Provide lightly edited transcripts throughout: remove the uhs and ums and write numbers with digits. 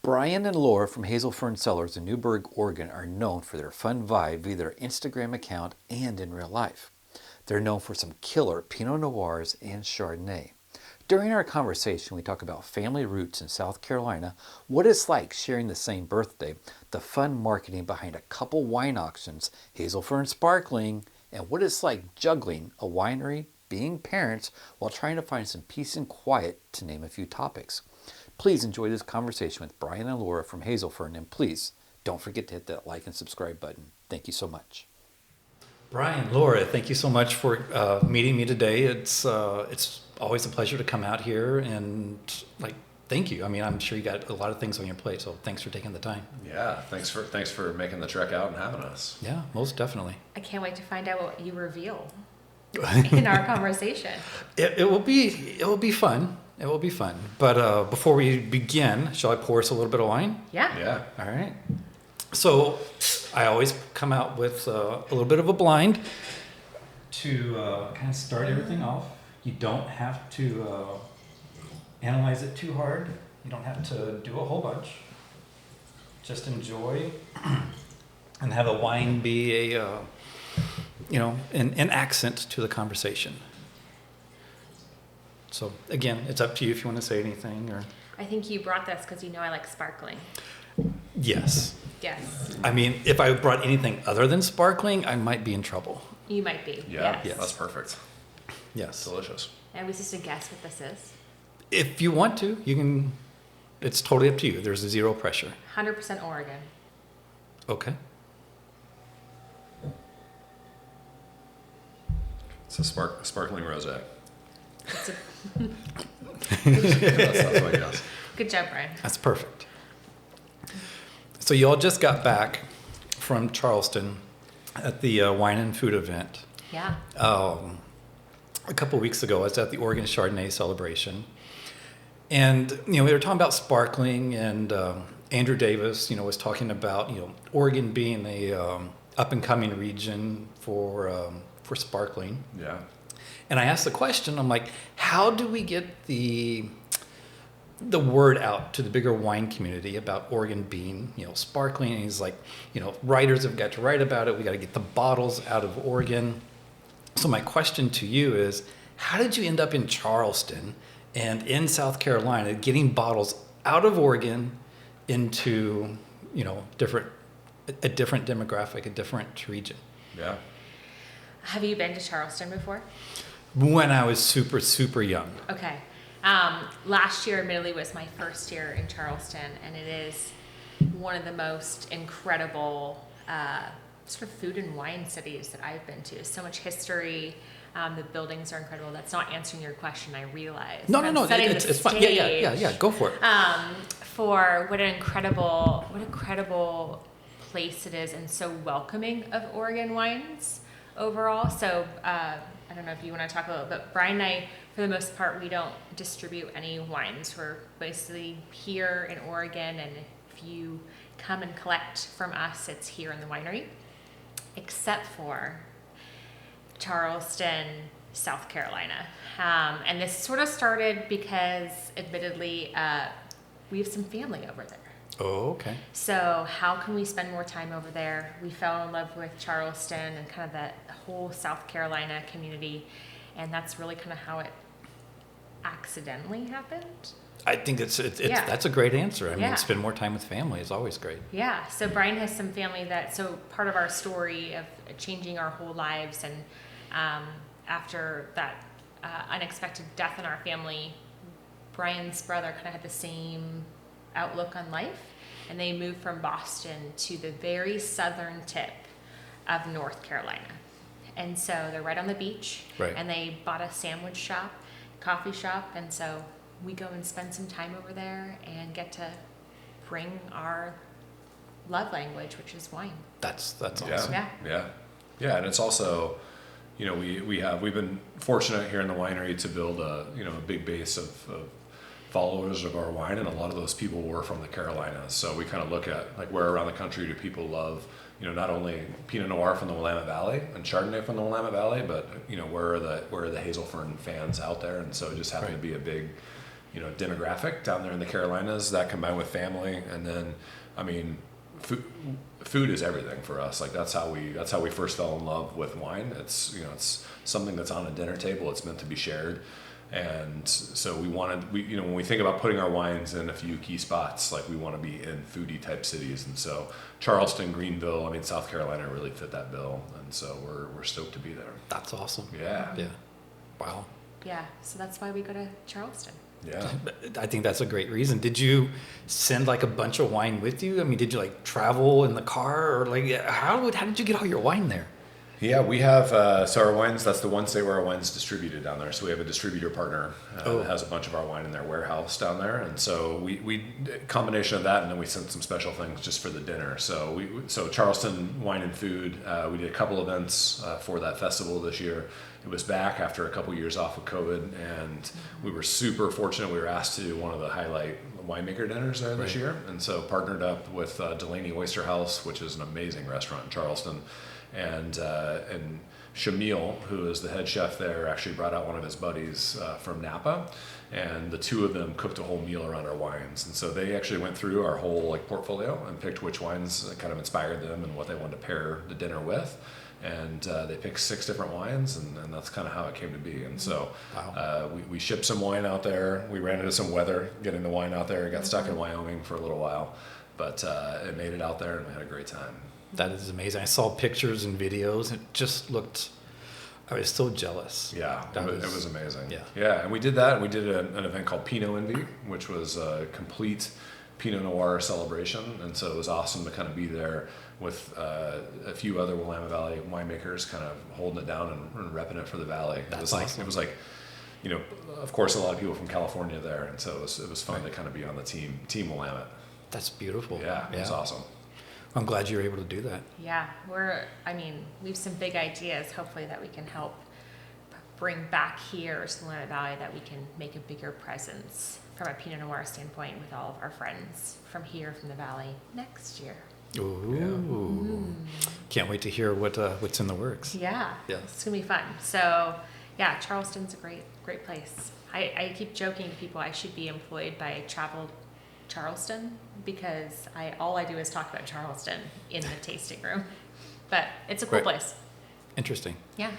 Bryan and Laura from HazelFern Cellars in Newburgh, Oregon are known for their fun vibe via their Instagram account and in real life. They're known for some killer Pinot Noirs and Chardonnay. During our conversation, we talk about family roots in South Carolina, what it's like sharing the same birthday, the fun marketing behind a couple wine auctions, HazelFern Sparkling, and what it's like juggling a winery, being parents, while trying to find some peace and quiet, to name a few topics. Please enjoy this conversation with Bryan and Laura from HazelFern, and please don't forget to hit that like and subscribe button. Thank you so much. Bryan, Laura, thank you so much for meeting me today. It's always a pleasure to come out here and thank you. I mean, I'm sure you got a lot of things on your plate, so thanks for taking the time. Yeah, thanks for making the trek out and having us. Yeah, most definitely. I can't wait to find out what you reveal in our conversation. It will be fun. It will be fun. But before we begin, shall I pour us a little bit of wine? Yeah. Yeah. All right. So I always come out with a little bit of a blind to kind of start everything off. You don't have to analyze it too hard. You don't have to do a whole bunch. Just enjoy and have the wine be an accent to the conversation. So again, it's up to you if you want to say anything or. I think you brought this because you know I like sparkling. Yes. Yes. I mean, if I brought anything other than sparkling, I might be in trouble. You might be. Yeah, Yes. That's perfect. Yes. Delicious. I was just to guess what this is. If you want to, you can. It's totally up to you. There's zero pressure. 100% Oregon. Okay. It's a sparkling rosé. It's a, That's what I guess. good job, Bryan. That's perfect. So you all just got back from Charleston at the wine and food event. Yeah. A couple weeks ago, I was at the Oregon Chardonnay celebration. And, we were talking about sparkling, and Andrew Davis, was talking about, Oregon being a up-and-coming region for sparkling. Yeah. And I asked the question, I'm like, how do we get the word out to the bigger wine community about Oregon being, sparkling? And he's like, writers have got to write about it. We got to get the bottles out of Oregon. So my question to you is, how did you end up in Charleston and in South Carolina getting bottles out of Oregon into, a different demographic, a different region? Yeah. Have you been to Charleston before? When I was super, super young. Okay. Last year, admittedly, was my first year in Charleston, and it is one of the most incredible sort of food and wine cities that I've been to. So much history. The buildings are incredible. That's not answering your question, I realize. No. It's fine. Yeah. Go for it. For what an incredible place it is, and so welcoming of Oregon wines overall. So I don't know if you want to talk a little bit. Bryan and I, for the most part, we don't distribute any wines. We're basically here in Oregon, and if you come and collect from us, it's here in the winery, except for Charleston, South Carolina. And this sort of started because, admittedly, we have some family over there. Oh, okay. So how can we spend more time over there? We fell in love with Charleston and kind of that whole South Carolina community, and that's really kind of how it accidentally happened. I think that's a great answer. I mean, Yeah. spend more time with family is always great. Yeah, so Bryan has some family so part of our story of changing our whole lives, and after that unexpected death in our family, Bryan's brother kind of had the same outlook on life, and they moved from Boston to the very southern tip of North Carolina. And so they're right on the beach, Right. And they bought a sandwich shop, coffee shop, and so we go and spend some time over there and get to bring our love language, which is wine. That's awesome. Yeah. And it's also, we've been fortunate here in the winery to build a big base of followers of our wine, and a lot of those people were from the Carolinas. So we kind of look at where around the country do people love, not only Pinot Noir from the Willamette Valley and Chardonnay from the Willamette Valley, but where are the HazelFern fans out there? And so it just happened to be a big demographic down there in the Carolinas, that combined with family, and then, I mean, food is everything for us. Like that's how we first fell in love with wine. It's it's something that's on a dinner table. It's meant to be shared. And so when we think about putting our wines in a few key spots, like we want to be in foodie type cities. And so Charleston, Greenville, I mean, South Carolina really fit that bill. And so we're stoked to be there. That's awesome. Yeah. Yeah. Wow. Yeah, so that's why we go to Charleston. Yeah. I think that's a great reason. Did you send like a bunch of wine with you? I mean, did you like travel in the car, or like how did you get all your wine there? Yeah, we have, so our wines, that's the one state where our wine's distributed down there. So we have a distributor partner that has a bunch of our wine in their warehouse down there. And so we combination of that, and then we sent some special things just for the dinner. So so Charleston Wine and Food, we did a couple events for that festival this year. It was back after a couple years off of COVID, and we were super fortunate. We were asked to do one of the highlight winemaker dinners there this year. And so partnered up with Delaney Oyster House, which is an amazing restaurant in Charleston. And Shamil, who is the head chef there, actually brought out one of his buddies from Napa, and the two of them cooked a whole meal around our wines. And so they actually went through our whole portfolio and picked which wines kind of inspired them and what they wanted to pair the dinner with. And they picked 6 different wines, and that's kind of how it came to be. And so we shipped some wine out there. We ran into some weather getting the wine out there. It got stuck in Wyoming for a little while, but it made it out there, and we had a great time. That is amazing. I saw pictures and videos. It just looked, I was so jealous. Yeah, it was amazing. Yeah. And we did that. And we did an event called Pinot Envy, which was a complete Pinot Noir celebration. And so it was awesome to kind of be there with a few other Willamette Valley winemakers kind of holding it down and repping it for the valley. That's awesome. It was like, of course, a lot of people from California there. And so it was fun to kind of be on the team Willamette. That's beautiful. Yeah, it was awesome. I'm glad you were able to do that. Yeah, we have some big ideas, hopefully, that we can help bring back here to the Willamette Valley, that we can make a bigger presence from a Pinot Noir standpoint with all of our friends from from the Valley next year. Ooh. Can't wait to hear what's in the works. Yeah. It's going to be fun. So, yeah, Charleston's a great place. I keep joking to people I should be employed by Travel Charleston, because all I do is talk about Charleston in the tasting room. But it's a cool place. Interesting. Yeah.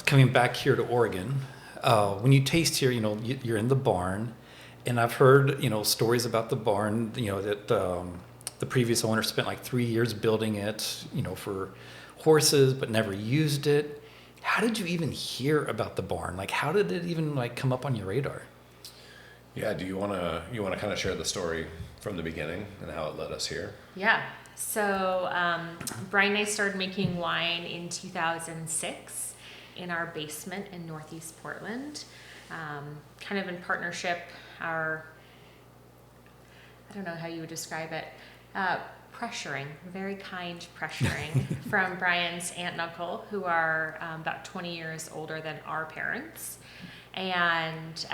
Coming back here to Oregon, when you taste here, you're in the barn, and I've heard stories about the barn. That the previous owner spent like 3 years building it, for horses, but never used it. How did you even hear about the barn? Like, how did it even come up on your radar? Yeah, do you want to kind of share the story from the beginning and how it led us here? Yeah. So Bryan and I started making wine in 2006 in our basement in Northeast Portland, kind of in partnership. I don't know how you would describe it. Pressuring, very kind pressuring from Bryan's aunt and uncle, who are about 20 years older than our parents. And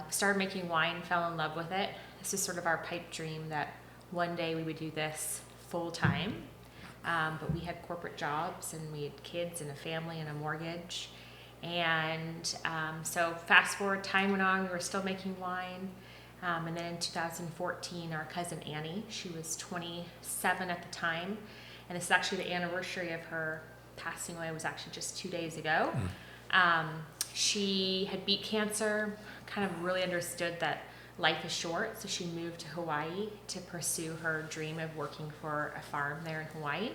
started making wine, fell in love with it. This is sort of our pipe dream that one day we would do this full time. But we had corporate jobs, and we had kids and a family and a mortgage. And so fast forward, time went on, we were still making wine. And then in 2014, our cousin Annie, she was 27 at the time. And this is actually the anniversary of her passing away. It was actually just 2 days ago. She had beat cancer, kind of really understood that life is short, so she moved to Hawaii to pursue her dream of working for a farm there in Hawaii.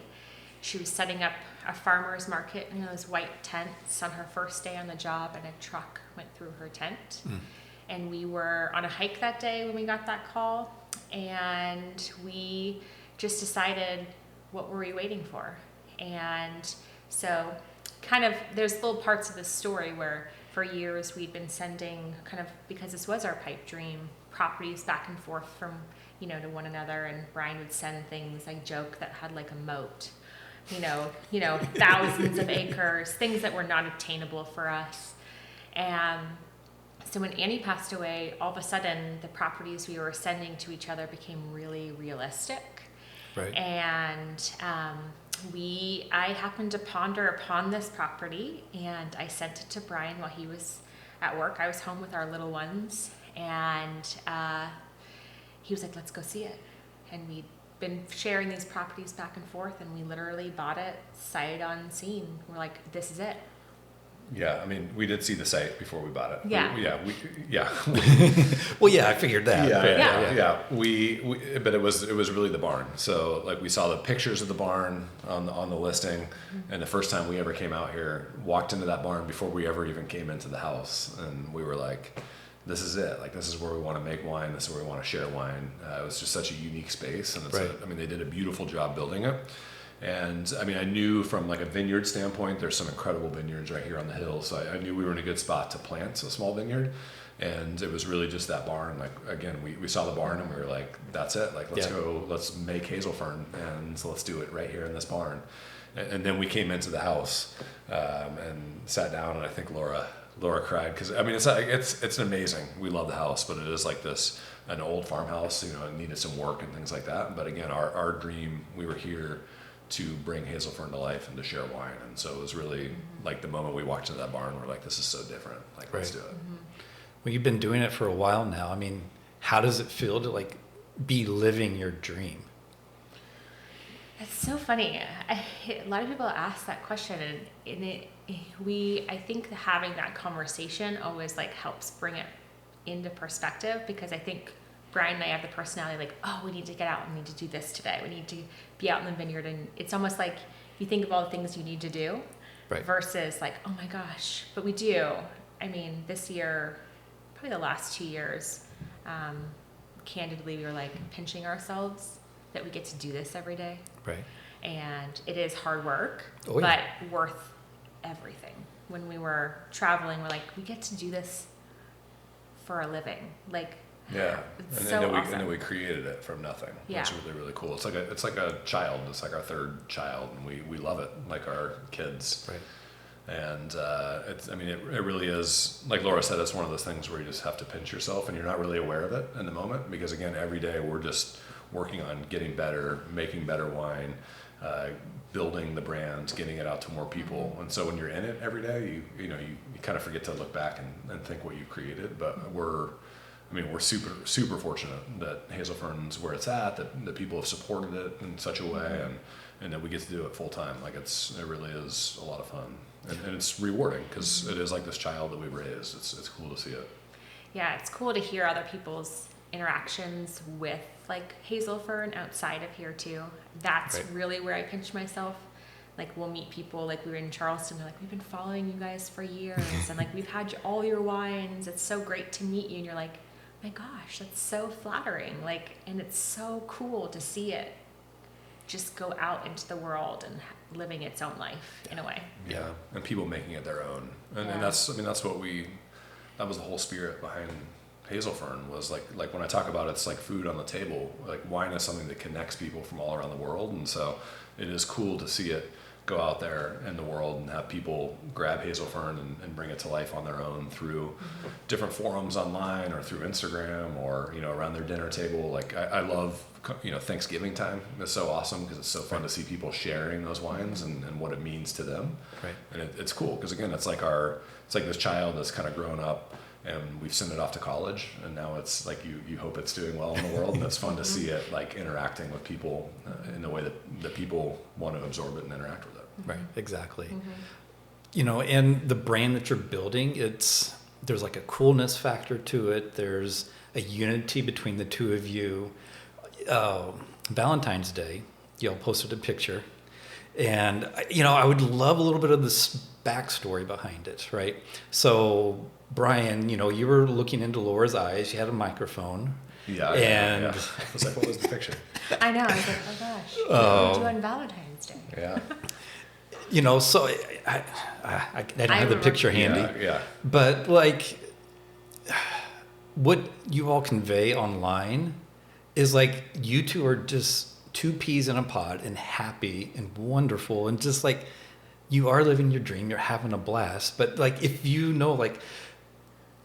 She was setting up a farmer's market in those white tents on her first day on the job, and a truck went through her tent. And we were on a hike that day when we got that call, and we just decided, what were we waiting for? And so kind of there's little parts of this story where for years we'd been sending, kind of because this was our pipe dream, properties back and forth from to one another, and Bryan would send things, I joke, that had like a moat, thousands of acres, things that were not attainable for us. And so when Annie passed away, all of a sudden the properties we were sending to each other became really realistic. Right. And I happened to ponder upon this property, and I sent it to Bryan while he was at work. I was home with our little ones, and he was like, let's go see it. And we'd been sharing these properties back and forth, and we literally bought it sight unseen. We're like, this is it. Yeah, I mean, we did see the site before we bought it. Yeah. Well, yeah, I figured that. Yeah. But it was really the barn. So like we saw the pictures of the barn on the listing, and the first time we ever came out here, walked into that barn before we ever even came into the house, and we were like, this is it. Like, this is where we want to make wine. This is where we want to share wine. It was just such a unique space, and they did a beautiful job building it. And I mean, I knew from like a vineyard standpoint, there's some incredible vineyards right here on the hill. So I knew we were in a good spot to plant a small vineyard. And it was really just that barn. Like, again, we saw the barn and we were like, that's it. Like, let's go, let's make HazelFern, and so let's do it right here in this barn. And then we came into the house and sat down, and I think Laura cried, because I mean, it's amazing. We love the house, but it is like an old farmhouse, you know, it needed some work and things like that. But again, our dream, we were here to bring HazelFern to life and to share wine. And so it was really like the moment we walked into that barn, we're like, this is so different. Like, let's do it. Well, you've been doing it for a while now. I mean, how does it feel to like be living your dream? It's so funny. A lot of people ask that question, and I think having that conversation always like helps bring it into perspective, because I think Bryan and I have the personality like, oh, we need to get out, we need to do this today, we need to be out in the vineyard, and it's almost like you think of all the things you need to do versus like, oh my gosh, but we do. I mean, this year, probably the last 2 years, candidly, we were like pinching ourselves that we get to do this every day. Right. And it is hard work, but worth everything. When we were traveling, we're like, we get to do this for a living. Like, yeah, it's and awesome. then we created it from nothing. Yeah. It's really, really cool. It's like a child. It's like our third child, and we love it like our kids. Right. And it really is, like Laura said, it's one of those things where you just have to pinch yourself, and you're not really aware of it in the moment, because again, every day we're just working on getting better, making better wine, building the brand, getting it out to more people. And so when you're in it every day, you kind of forget to look back and think what you created. But we're super, super fortunate that HazelFern's where it's at, that people have supported it in such a way, and that we get to do it full time. Like, it really is a lot of fun, and it's rewarding, because it is like this child that we raised. It's cool to see it. Yeah, it's cool to hear other people's interactions with like HazelFern outside of here too. That's really where I pinch myself. Like, we'll meet people, like we were in Charleston, they're like, we've been following you guys for years, and like, we've had all your wines, it's so great to meet you. And you're like, my gosh, that's so flattering. Like, and it's so cool to see it just go out into the world and living its own life in a way. Yeah, and people making it their own. And that's what that was the whole spirit behind HazelFern, was like when I talk about it's like food on the table, like wine is something that connects people from all around the world. And so it is cool to see it go out there in the world and have people grab HazelFern and bring it to life on their own through different forums online, or through Instagram, or, you know, around their dinner table. Like, I love, you know, Thanksgiving time is so awesome, because it's so fun to see people sharing those wines and what it means to them. Right. And it's cool, because again, it's like this child that's kind of grown up, and we've sent it off to college, and now it's like you hope it's doing well in the world, and it's fun to see it like interacting with people in the way that people want to absorb it and interact with it. Right, exactly. You know, and the brand that you're building, there's like a coolness factor to it. There's a unity between the two of you. Valentine's Day, y'all posted a picture, and you know, I would love a little bit of this backstory behind it, right? So, Bryan, you know, you were looking into Laura's eyes. You had a microphone. Yeah. And I was like, what was the picture? I know. I was like, oh gosh, what did you do on Valentine's Day? Yeah. You know, so I didn't have the picture handy. Yeah. But like, what you all convey online is like, you two are just two peas in a pod, and happy and wonderful, and just like, you are living your dream, you're having a blast. But like, if you know, like,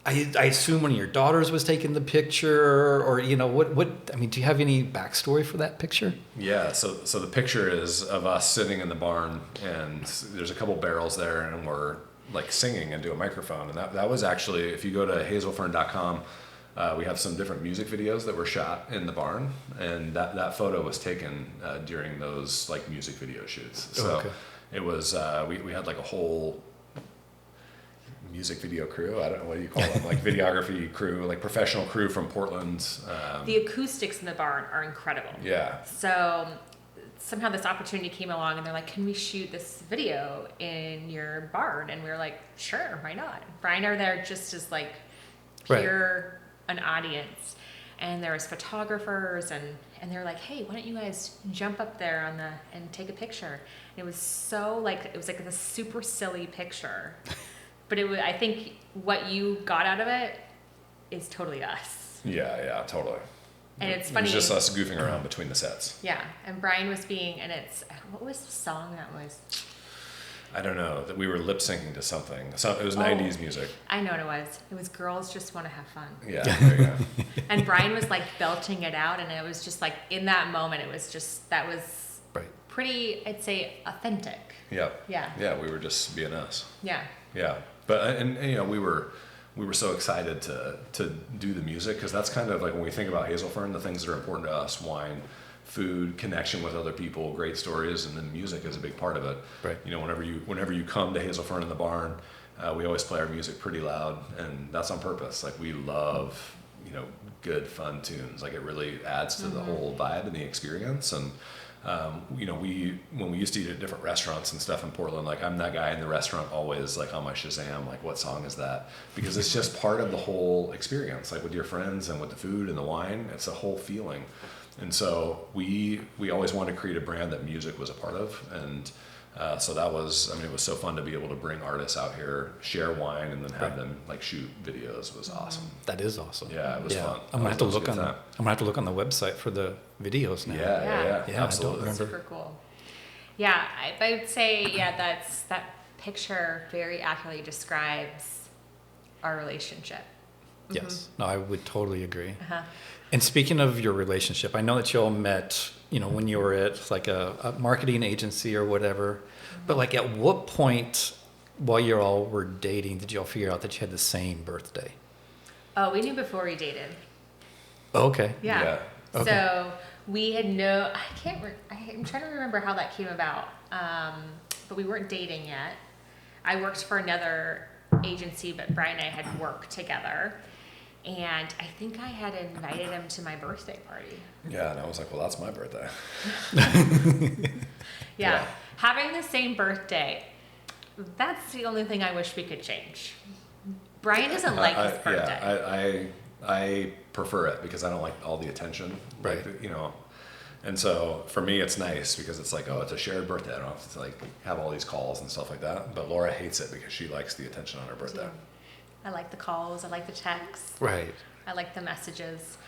I assume one of your daughters was taking the picture, or, you know, what I mean, do you have any backstory for that picture? Yeah, so the picture is of us sitting in the barn, and there's a couple barrels there, and we're like singing into a microphone. And that was actually, if you go to hazelfern.com, We have some different music videos that were shot in the barn, and that photo was taken during those like music video shoots. So it was we had like a whole music video crew. I don't know, what do you call them? Like videography crew, like professional crew from Portland. The acoustics in the barn are incredible. Yeah. So somehow this opportunity came along and they're like, can we shoot this video in your barn? And we were like, sure, why not? Bryan and I are there just as like pure an audience. And there was photographers and they're like, hey, why don't you guys jump up there and take a picture? And it was so like, it was like this super silly picture. But I think what you got out of it is totally us. Yeah, totally. And it's funny. It was just us goofing around between the sets. Yeah, and Bryan was what was the song that was? I don't know, that we were lip syncing to something. So it was 90s music. I know what it was. It was Girls Just Want to Have Fun. Yeah, there you go. And Bryan was like belching it out, and it was just like in that moment, it was just, that was pretty, I'd say, authentic. Yep. Yeah. Yeah, we were just being us. Yeah. Yeah, but and you know we were so excited to do the music, because that's kind of like when we think about HazelFern, the things that are important to us: wine, food, connection with other people, great stories, and then music is a big part of it. Right. You know, whenever you come to HazelFern in the barn, we always play our music pretty loud, and that's on purpose. Like we love, you know, good fun tunes. Like it really adds to the whole vibe and the experience. And you know, when we used to eat at different restaurants and stuff in Portland, like I'm that guy in the restaurant always like on my Shazam, like what song is that? Because it's just part of the whole experience, like with your friends and with the food and the wine, it's a whole feeling. And so we always wanted to create a brand that music was a part of. And so that was, I mean, it was so fun to be able to bring artists out here, share wine, and then have them like shoot videos. It was awesome. That is awesome. Yeah, it was fun. I'm gonna have to look on. I'm gonna have to look on the website for the videos now. Yeah, absolutely. I don't remember. Super cool. Yeah, I would say, that picture very accurately describes our relationship. Yes. No, I would totally agree. Uh-huh. And speaking of your relationship, I know that you all met, you know, when you were at like a marketing agency or whatever. But like, at what point while you all were dating did you all figure out that you had the same birthday? Oh, we knew before we dated. Okay. Yeah. Okay. So we had I'm trying to remember how that came about. But we weren't dating yet. I worked for another agency, but Bryan and I had worked together. And I think I had invited him to my birthday party. Yeah, and I was like, well, that's my birthday. Yeah. Having the same birthday, that's the only thing I wish we could change. Bryan doesn't like his birthday. I prefer it because I don't like all the attention. Right. Like, you know, and so for me, it's nice because it's like, oh, it's a shared birthday. I don't have to like have all these calls and stuff like that. But Laura hates it because she likes the attention on her birthday. I like the calls. I like the texts. Right. I like the messages.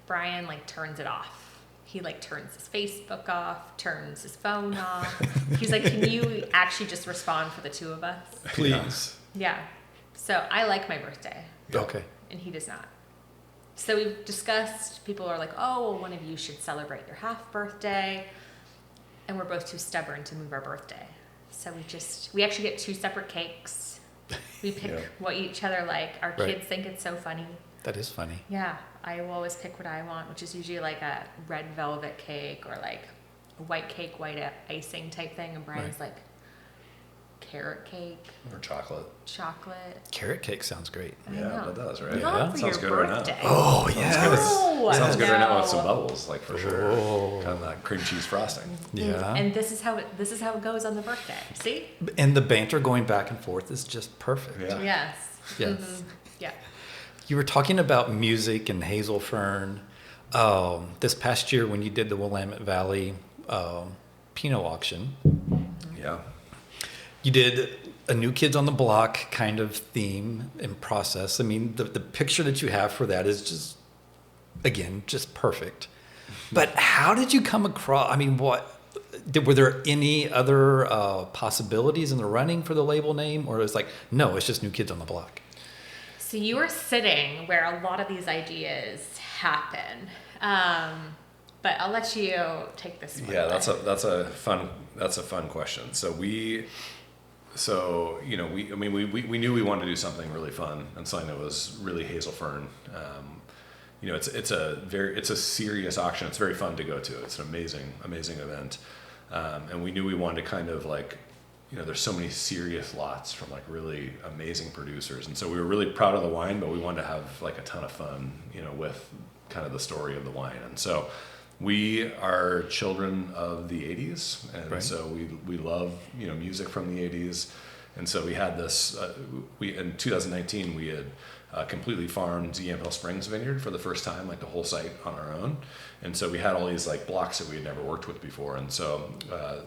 Bryan like turns it off. He like turns his Facebook off, turns his phone off. He's like, can you actually just respond for the two of us? Please. Yeah. So I like my birthday. Okay. And he does not. So we've discussed, people are like, oh, well, one of you should celebrate your half birthday. And we're both too stubborn to move our birthday. So we actually get 2 separate cakes. We pick what each other like. Our kids think it's so funny. That is funny. Yeah, I will always pick what I want, which is usually like a red velvet cake or like a white cake, white icing type thing. And Bryan's like, carrot cake. Or chocolate. Chocolate. Carrot cake sounds great. Yeah, that does, right? Not for Sounds your good birthday. right now. Oh, yeah. Sounds good right now with some No. bubbles, like for sure. Oh. Kind of that cream cheese frosting. Yeah. And this is how it goes on the birthday. See? And the banter going back and forth is just perfect. Yeah. Yes. Yes. Mhm. Yeah. You were talking about music and HazelFern. This past year when you did the Willamette Valley Pinot auction, Yeah. you did a New Kids on the Block kind of theme and process. I mean, the picture that you have for that is just, again, just perfect. But how did you come across, I mean, were there any other possibilities in the running for the label name? Or it was like, no, it's just New Kids on the Block? So you were sitting where a lot of these ideas happen. But I'll let you take this one. Yeah, that's a fun question. So we knew we wanted to do something really fun and something that was really HazelFern. it's a serious auction. It's very fun to go to. It's an amazing event. And we knew we wanted to kind of like, there's so many serious lots from like really amazing producers. And so we were really proud of the wine, but we wanted to have like a ton of fun, with kind of the story of the wine. And so we are children of the 80s. And so we love, music from the 80s. And so we had this, in 2019, we had completely farmed Yamhill Springs Vineyard for the first time, like the whole site on our own. And so we had all these like blocks that we had never worked with before. And so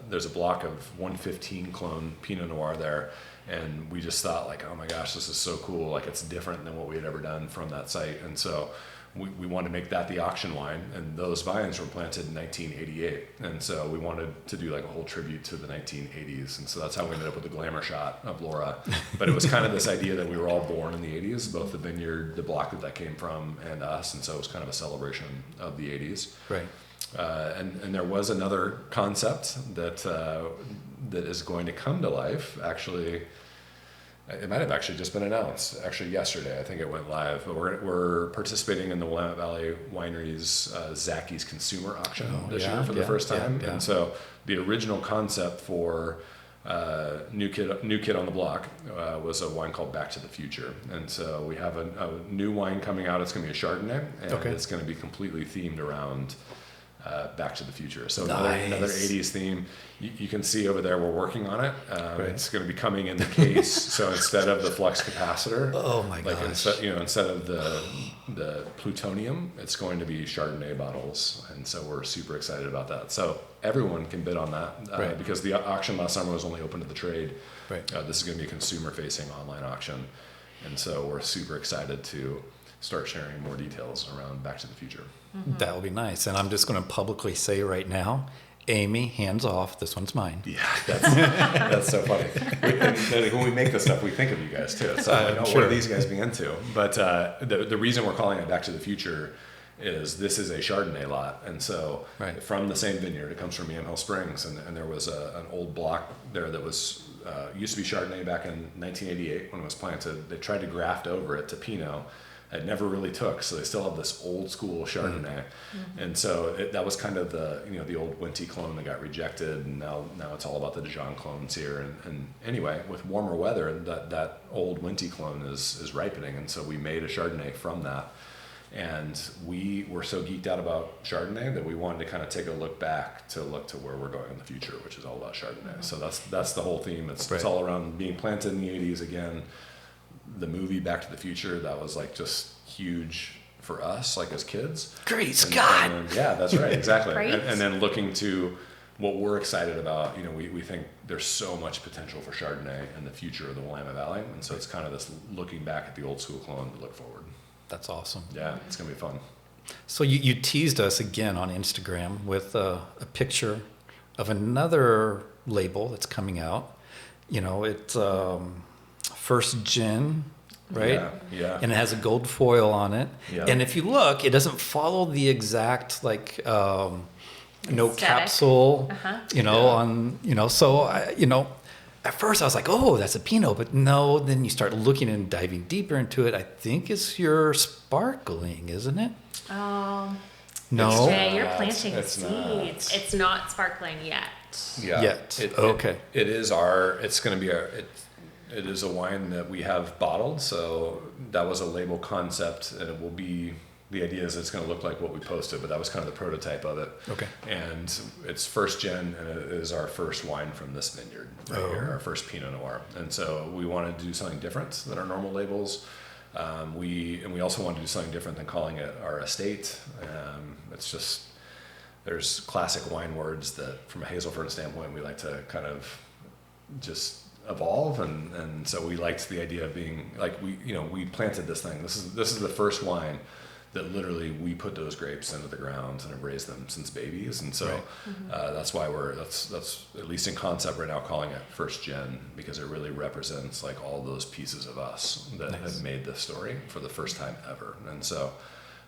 there's a block of 115 clone Pinot Noir there. And we just thought like, oh my gosh, this is so cool. Like it's different than what we had ever done from that site. And so we wanted to make that the auction wine, and those vines were planted in 1988. And so we wanted to do like a whole tribute to the 1980s. And so that's how we ended up with the glamour shot of Laura. But it was kind of this idea that we were all born in the 80s, both the vineyard, the block that came from, and us. And so it was kind of a celebration of the 80s. Right. And there was another concept that is going to come to life. Actually, it might have actually just been announced. Actually, yesterday, I think it went live. But we're participating in the Willamette Valley Wineries Zachy's consumer auction this year for the first time. And so the original concept for New Kid on the Block was a wine called Back to the Future. And so we have a new wine coming out. It's going to be a Chardonnay, and it's going to be completely themed around Back to the Future. So another 80s theme. You can see over there we're working on it. It's going to be coming in the case. So instead of the flux capacitor, instead of the plutonium, it's going to be Chardonnay bottles. And so we're super excited about that. So everyone can bid on that because the auction last summer was only open to the trade. This is going to be a consumer-facing online auction. And so we're super excited to start sharing more details around Back to the Future. Mm-hmm. That will be nice. And I'm just going to publicly say right now, Amy, hands off. This one's mine. Yeah, that's so funny. When we make this stuff, we think of you guys too. So what are these guys being into? But the reason we're calling it Back to the Future is this is a Chardonnay lot. And so from the same vineyard, it comes from Yamhill Springs. And there was an old block there that was used to be Chardonnay back in 1988 when it was planted. They tried to graft over it to Pinot. It never really took, so they still have this old school Chardonnay, and so that was kind of the old Winty clone that got rejected, and now it's all about the Dijon clones here. And anyway, with warmer weather, that old Winty clone is ripening, and so we made a Chardonnay from that. And we were so geeked out about Chardonnay that we wanted to kind of take a look back to where we're going in the future, which is all about Chardonnay. So that's the whole theme. It's all around being planted in the 80s again. The movie Back to the Future, that was like just huge for us, like as kids. Great Scott! Yeah, that's right, exactly. And then looking to what we're excited about, we think there's so much potential for Chardonnay in the future of the Willamette Valley, and so it's kind of this looking back at the old school clone to look forward. That's awesome. Yeah, it's gonna be fun. So you teased us again on Instagram with a picture of another label that's coming out. It's First Gen, right? Yeah. And it has a gold foil on it. Yeah. And if you look, it doesn't follow the exact no capsule, so at first I was like, oh, that's a Pinot, but no, then you start looking and diving deeper into it. I think it's your Sparkling, isn't it? Oh. No. Jay, you're planting seeds. It's not Sparkling yet. Yeah. Okay. It is it's going to be it is a wine that we have bottled, so that was a label concept, and it will be, the idea is it's going to look like what we posted, but that was kind of the prototype of it. Okay. And it's First Gen, and it is our first wine from this vineyard here, our first Pinot Noir. And so we wanted to do something different than our normal labels. We also wanted to do something different than calling it our estate. It's just, there's classic wine words that from a HazelFern standpoint, we like to kind of just evolve, and so we liked the idea of being like, we planted this thing. This is the first wine that literally we put those grapes into the ground and have raised them since babies, and so that's why that's at least in concept right now calling it First Gen, because it really represents like all those pieces of us that have made this story for the first time ever. And so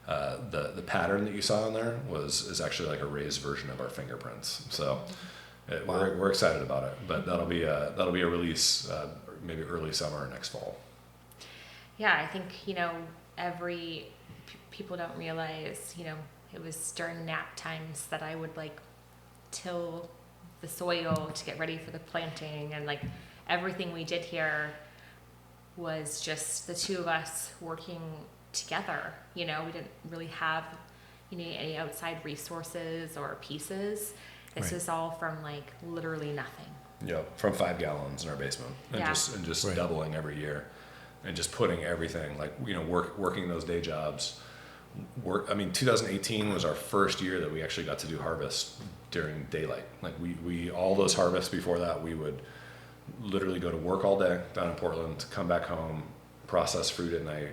the pattern that you saw in there is actually like a raised version of our fingerprints. So we're excited about it, but that'll be a release maybe early summer or next fall. Yeah, I think every people don't realize, it was during nap times that I would like till the soil to get ready for the planting, and like everything we did here was just the two of us working together. We didn't really have any outside resources or pieces. This was all from like literally nothing. Yeah, from 5 gallons in our basement, and just Right. doubling every year, and just putting everything like working those day jobs. 2018 was our first year that we actually got to do harvest during daylight. Like we all those harvests before that, we would literally go to work all day down in Portland, come back home, process fruit at night.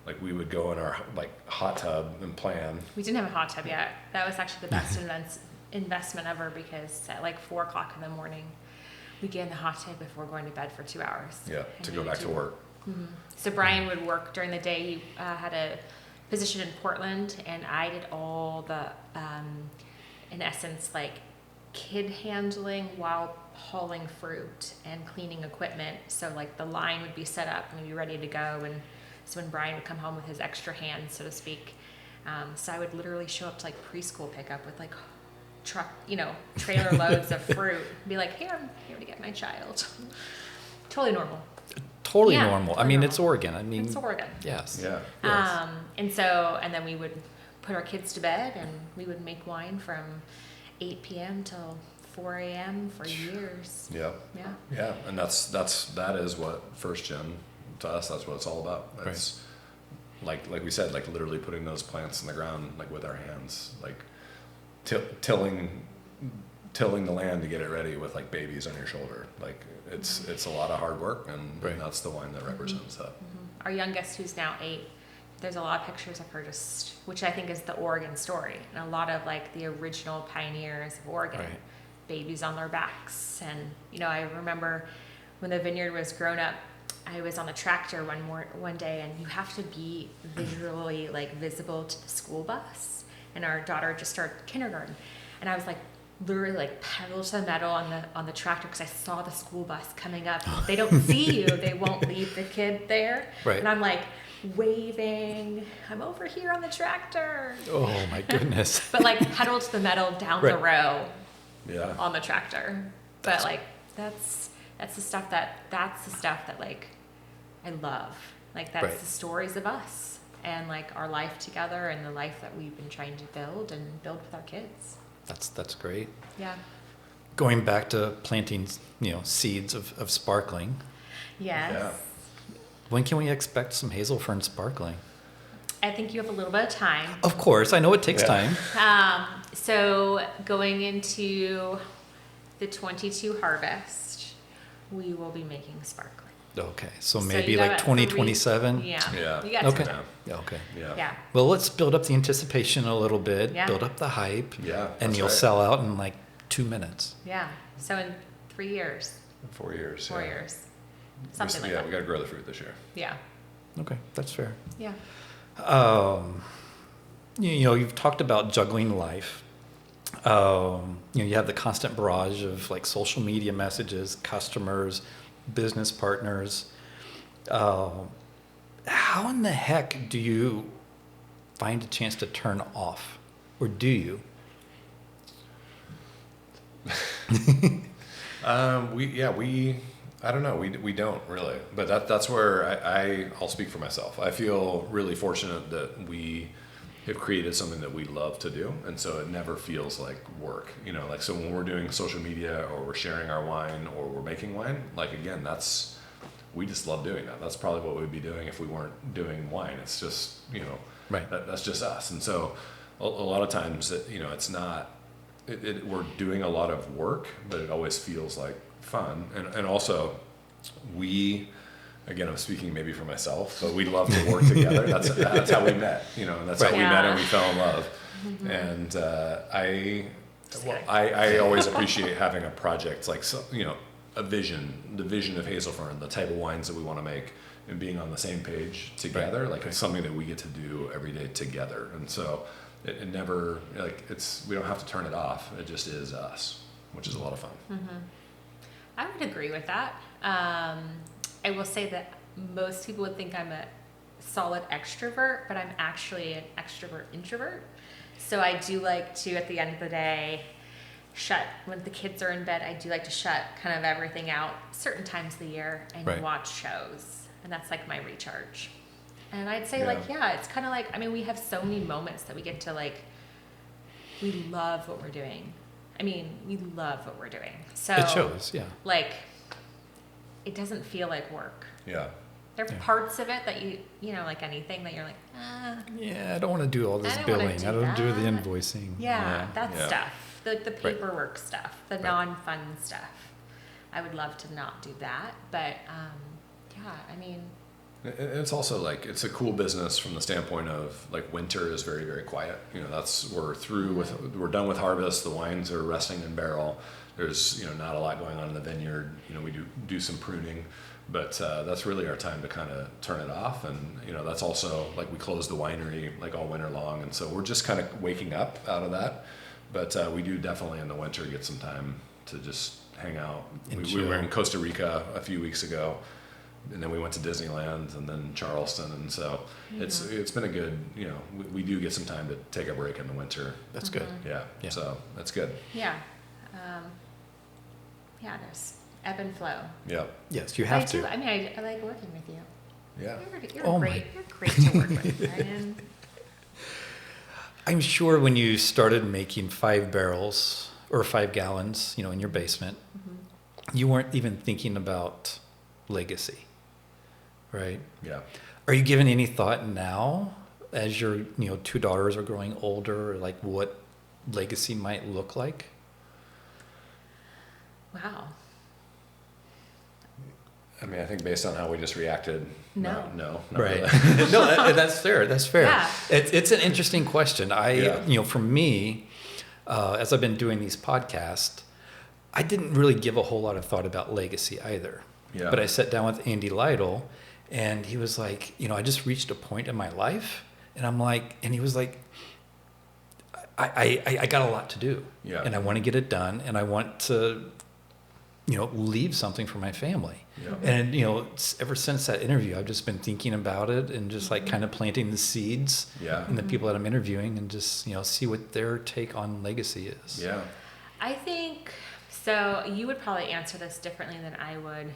Like we would go in our like hot tub and plan. We didn't have a hot tub yet. That was actually the best investment ever, because at like 4 o'clock in the morning, we get in the hot tub before going to bed for 2 hours. Yeah, And to we go would back to work. Mm-hmm. So Bryan would work during the day. He had a position in Portland, and I did all the, in essence, like kid handling while hauling fruit and cleaning equipment. So like the line would be set up and we'd be ready to go. And so when Bryan would come home with his extra hands, so to speak, so I would literally show up to like preschool pickup with like trailer loads of fruit. Be like, here, I'm here to get my child. Totally normal. Totally Yeah, normal. totally It's normal. Oregon. It's Oregon. Yes. Yeah. And then we would put our kids to bed, and we would make wine from 8 p.m. till 4 a.m. for years. Yeah. Yeah. Yeah, and that is what first gen to us. That's what it's all about. It's like we said, like literally putting those plants in the ground, like with our hands, like tilling the land to get it ready with like babies on your shoulder. Like it's a lot of hard work, and that's the wine that represents that. Mm-hmm. Our youngest, who's now 8, there's a lot of pictures of her which I think is the Oregon story, and a lot of like the original pioneers of Oregon, babies on their backs. And I remember when the vineyard was grown up, I was on the tractor one day, and you have to be visually like visible to the school bus. And our daughter just started kindergarten, and I was like literally like pedal to the metal on the tractor, because I saw the school bus coming up. If they don't see you, they won't leave the kid there. Right. And I'm like waving, I'm over here on the tractor. Oh my goodness. But like pedal to the metal down the row on the tractor. But like that's the stuff that like I love. Like that's the stories of us and like our life together, and the life that we've been trying to build with our kids. That's great. Yeah. Going back to planting, seeds of sparkling. Yes. Yeah. When can we expect some HazelFern Sparkling? I think you have a little bit of time. Of course, I know it takes time. So going into the 22 harvest, we will be making sparkling. Okay, so So maybe you got like about 2027? Yeah. Yeah. You got Okay. some time. Yeah, okay. Yeah. Yeah. Well, let's build up the anticipation a little bit, Yeah. build up the hype, Yeah. and that's you'll right. sell out in like 2 minutes. Yeah. So in 3 years, 4 years. 4 yeah. years, something like Yeah, that. we got to grow the fruit this year. Yeah. Okay, that's fair. Yeah. You've talked about juggling life. You have the constant barrage of like social media messages, customers, business partners. How in the heck do you find a chance to turn off, or do you? I don't know. We don't really, but that's where I'll speak for myself. I feel really fortunate that we have created something that we love to do, and so it never feels like work. Like so when we're doing social media or we're sharing our wine or we're making wine, like again, we just love doing that. That's probably what we'd be doing if we weren't doing wine. It's just that's just us, and so a lot of times it's not. We're doing a lot of work, but it always feels like fun. And also again, I'm speaking maybe for myself, but we love to work together. That's how we met, and that's how we met and we fell in love. Mm-hmm. And I always appreciate having a project like, the vision of HazelFern, the type of wines that we want to make, and being on the same page together. Like it's something that we get to do every day together. And so it never, we don't have to turn it off. It just is us, which is a lot of fun. Mm-hmm. I would agree with that. I will say that most people would think I'm a solid extrovert, but I'm actually an extrovert introvert. So I do like to, at the end of the day, when the kids are in bed, I do like to shut kind of everything out certain times of the year and Right. watch shows. And that's like my recharge. And I'd say Yeah. it's kind of like, I mean, we have so many moments that we get to we love what we're doing. I mean, we love what we're doing. So It shows, yeah. It doesn't feel like work. Yeah. There are Yeah. parts of it that like anything that you're like, Yeah, I don't want to do all this I don't wanna billing. do I don't do the that. invoicing. yeah, that Yeah. stuff, the paperwork stuff, the Right. non-fun stuff. I would love to not do that, but yeah, I mean, And it's also like it's a cool business from the standpoint of like winter is very, very quiet. We're done with harvest. The wines are resting in barrel. There's not a lot going on in the vineyard. We do some pruning, but that's really our time to kind of turn it off. And that's also like we close the winery like all winter long, and so we're just kind of waking up out of that. But we do definitely in the winter get some time to just hang out. And We were chill. in Costa Rica a few weeks ago. And then we went to Disneyland and then Charleston, and so it's been a good, we do get some time to take a break in the winter. That's good. Yeah, Yeah. so that's good. yeah, there's ebb and flow. Yeah, Yes, you have I to. do. I mean, I like working with you. yeah. You're Oh great. my- You're great to work with, Bryan. I'm sure when you started making 5 barrels or 5 gallons, in your basement, you weren't even thinking about legacy, right? Yeah. Are you giving any thought now as your, 2 daughters are growing older, like what legacy might look like? Wow. I mean, I think based on how we just reacted, No. not Right. really. No, that's fair. That's fair. Yeah. It's an interesting question. Yeah. For me, as I've been doing these podcasts, I didn't really give a whole lot of thought about legacy either. Yeah. But I sat down with Andy Lytle, and he was like, I just reached a point in my life, and I'm like, and he was like, I got a lot to do, Yeah. and I want to get it done, and I want to, leave something for my family. Yeah. And, ever since that interview, I've just been thinking about it and just like kind of planting the seeds Yeah. in the people that I'm interviewing and just, see what their take on legacy is. Yeah. I think so. You would probably answer this differently than I would.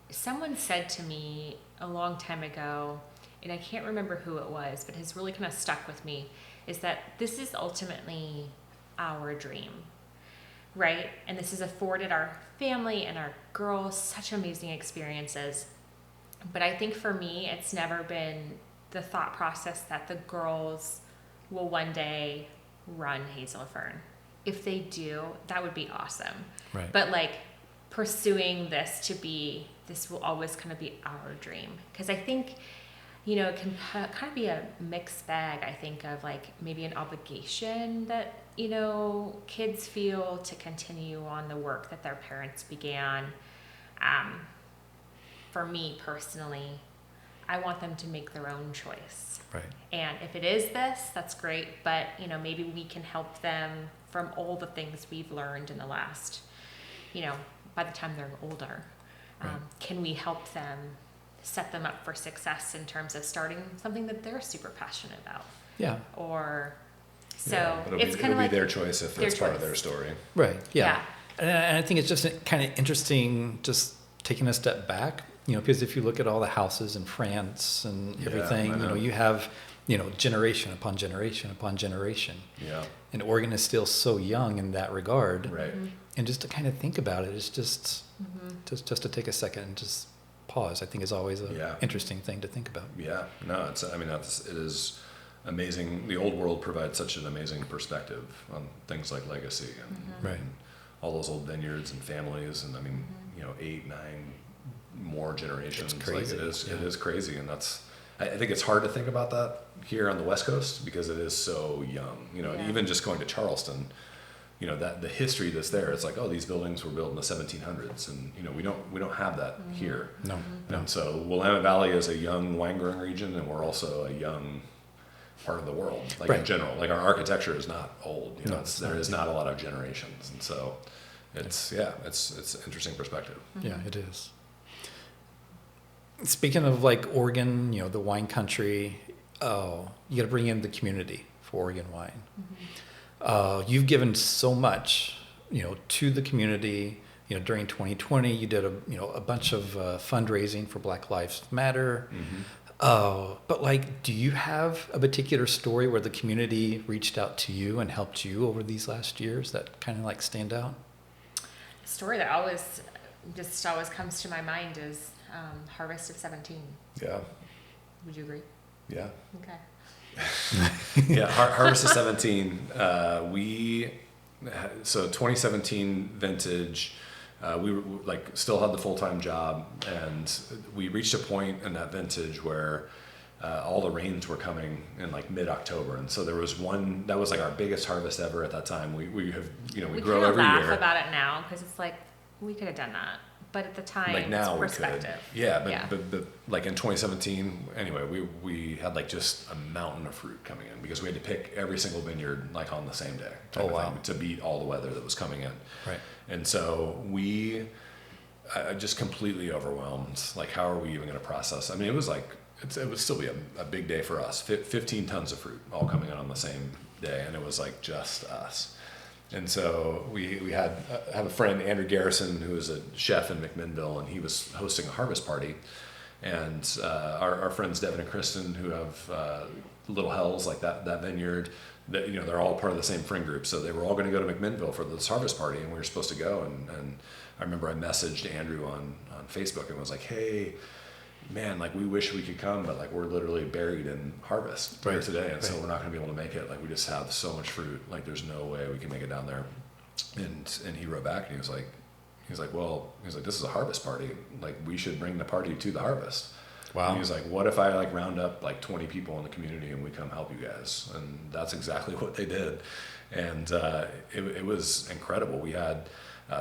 Someone said to me a long time ago, and I can't remember who it was, but has really kind of stuck with me, is that this is ultimately our dream, right? And this has afforded our family and our girls such amazing experiences. But I think for me, it's never been the thought process that the girls will one day run HazelFern. If they do, that would be awesome. Right. But pursuing this will always kind of be our dream. Because I think, it can kind of be a mixed bag, I think, of maybe an obligation that, kids feel to continue on the work that their parents began. For me personally, I want them to make their own choice. Right. And if it is this, that's great. But, maybe we can help them from all the things we've learned in the last, by the time they're older. Right. Can we help them set them up for success in terms of starting something that they're super passionate about? Yeah. Or, so Yeah, but it's kind of like be their choice if their it's part of choice. their story. Right. Yeah. Yeah. And I think it's just kind of interesting just taking a step back, because if you look at all the houses in France and Yeah, everything, I know. you have, generation upon generation upon generation. Yeah. And Oregon is still so young in that regard. Right. And just to kind of think about it is just to take a second and just pause, I think is always an Yeah. interesting thing to think about. Yeah. No, it is amazing. The old world provides such an amazing perspective on things like legacy and, Right. and all those old vineyards and families. And 8, 9 more generations. It's crazy, It yeah. is crazy. And I think it's hard to think about that here on the West Coast because it is so young, Yeah. even just going to Charleston, that the history that's there, it's like, oh, these buildings were built in the 1700s, and we don't have that here. No. And so Willamette Valley is a young wine growing region, and we're also a young part of the world, in Right. general. Our architecture is not old. No, it's there not. is not a lot of generations, and so it's an interesting perspective. Yeah, it is. speaking of like Oregon, the wine country, you got to bring in the community for Oregon wine. You've given so much, to the community. During 2020, you did a bunch of fundraising for Black Lives Matter. But like, do you have a particular story where the community reached out to you and helped you over these last years that kind of like stand out? A story that always comes to my mind is Harvest of 17. Yeah. Would you agree? Yeah. Okay. Yeah. Harvest of 17. So 2017 vintage. We were still had the full-time job, and we reached a point in that vintage where all the rains were coming in like mid-October, and so there was one that was like our biggest harvest ever at that time. We grow every laugh year. about it now because it's like we could have done that, but at the time, like now it's we perspective. could. Yeah, but like in 2017, anyway, we had like just a mountain of fruit coming in because we had to pick every single vineyard like on the same day. To beat all the weather that was coming in. Right. And so we just completely overwhelmed. Like, how are we even going to process? I mean, it was like, it would still be a big day for us. 15 tons of fruit all coming in on the same day. And it was like just us. And so we have a friend, Andrew Garrison, who is a chef in McMinnville, and he was hosting a harvest party. And our friends Devin and Kristen, who have Little Hells, like that vineyard, that they're all part of the same friend group, so they were all going to go to McMinnville for this harvest party, and we were supposed to go. And I remember I messaged Andrew on Facebook and was like, "Hey, man, like we wish we could come, but like we're literally buried in harvest here today, and so we're not going to be able to make it. Like we just have so much fruit, like there's no way we can make it down there." And he wrote back and he was like, "This is a harvest party. Like we should bring the party to the harvest." Wow. And he was like, "What if I like round up like 20 people in the community and we come help you guys?" And that's exactly what they did. And it was incredible. We had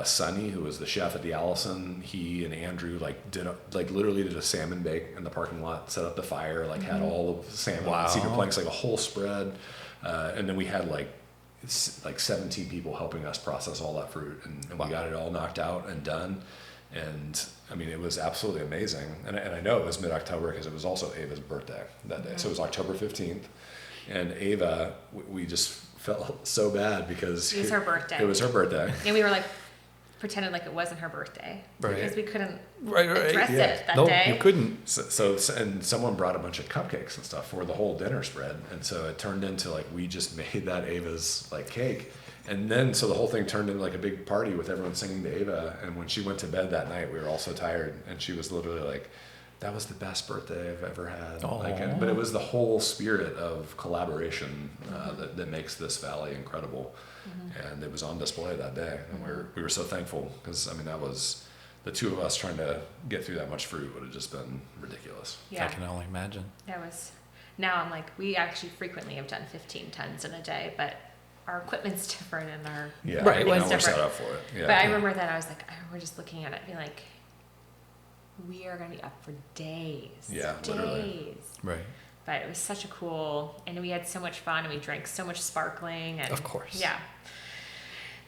Sonny, who was the chef at the Allison. He and Andrew literally did a salmon bake in the parking lot, set up the fire, had all of the salmon and cedar planks, like a whole spread. And then we had like 17 people helping us process all that fruit, and we got it all knocked out and done. And I mean, it was absolutely amazing. And I know it was mid-October because it was also Ava's birthday that day. So it was October 15th. And Ava, we just felt so bad because it was her birthday. It was her birthday. And we were like, pretended like it wasn't her birthday. Right. Because we couldn't address it that day. No, you couldn't. So and someone brought a bunch of cupcakes and stuff for the whole dinner spread. And so it turned into like, we just made that Ava's like cake. And then, so the whole thing turned into like a big party with everyone singing to Ava. And when she went to bed that night, we were all so tired. And she was literally like, "That was the best birthday I've ever had." But it was the whole spirit of collaboration that makes this valley incredible. And it was on display that day. And we were so thankful because, I mean, that was the two of us trying to get through that much fruit would have just been ridiculous. Yeah. I can only imagine. Now I'm like, we actually frequently have done 15 tons in a day, but our equipment's different and our we're set up for it. Yeah. But I remember that I was like, we're just looking at it, being like, we are going to be up for days. Yeah, literally. Right. But it was such a cool, and we had so much fun, and we drank so much sparkling, and of course, yeah,